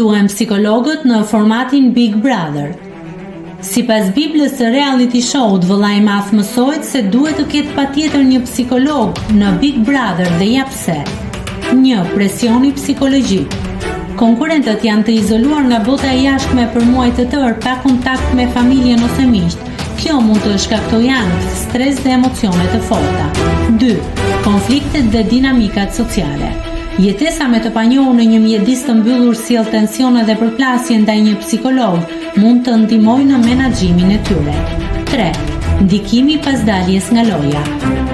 duhen psikologët në formatin Big Brother. Sipas Biblës së reality show-t, vëllai i madh mësohet se duhet të ketë patjetër një psikolog në Big Brother dhe ja pse. 1. Presioni psikologjik. Konkurrentët janë të izoluar nga bota e jashtme për muaj të tërë, pa kontakt me familjen ose miqt. Kjo mund të shkaktojë angst, stres dhe emocione të forta. 2. Konfliktet dhe dinamikat sociale. Jetesa me të panjohur në një mjedis të mbyllur sjell tensione dhe përplasje ndaj një psikolog mund të ndihmojë në menaxhimin e tyre. 3. Ndikimi pas daljes nga loja.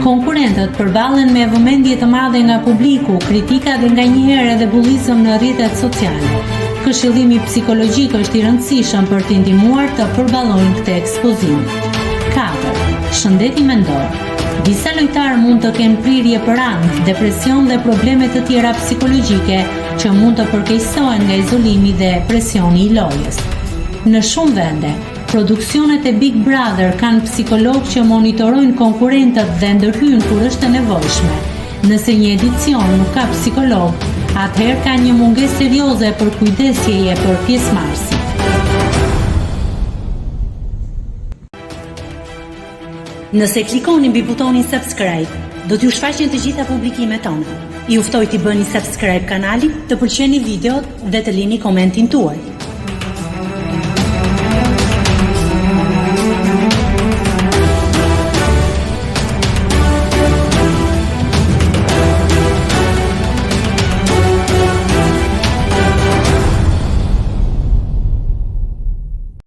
Konkurrentët përballen me vëmendje të madhe nga publiku, kritika dhe nganjëherë edhe bullizëm në rrjetet sociale. Këshillimi psikologjik është i rëndësishëm për t'i ndihmuar të përballojnë këtë ekspozim. 4. Shëndeti mendor. Disa lojtarë mund të kenë prirje për ankth, depresion dhe probleme të tjera psikologjike që mund të përkeqësohen nga izolimi dhe presioni i lojës. Në shumë vende, produksionet e Big Brother kanë psikologë që monitorojnë konkurrentët dhe ndërhyjnë kur është e nevojshme. Nëse një edicion nuk ka psikolog, atëherë ka një mungesë serioze për kujdesjeje për pjesëmarrësit. Nëse klikoni mbi butonin subscribe, do t'ju shfaqen të gjitha publikimet tona. Ju ftoj t'i bëni subscribe kanalit, të pëlqeni videot dhe të lini komentin tuaj.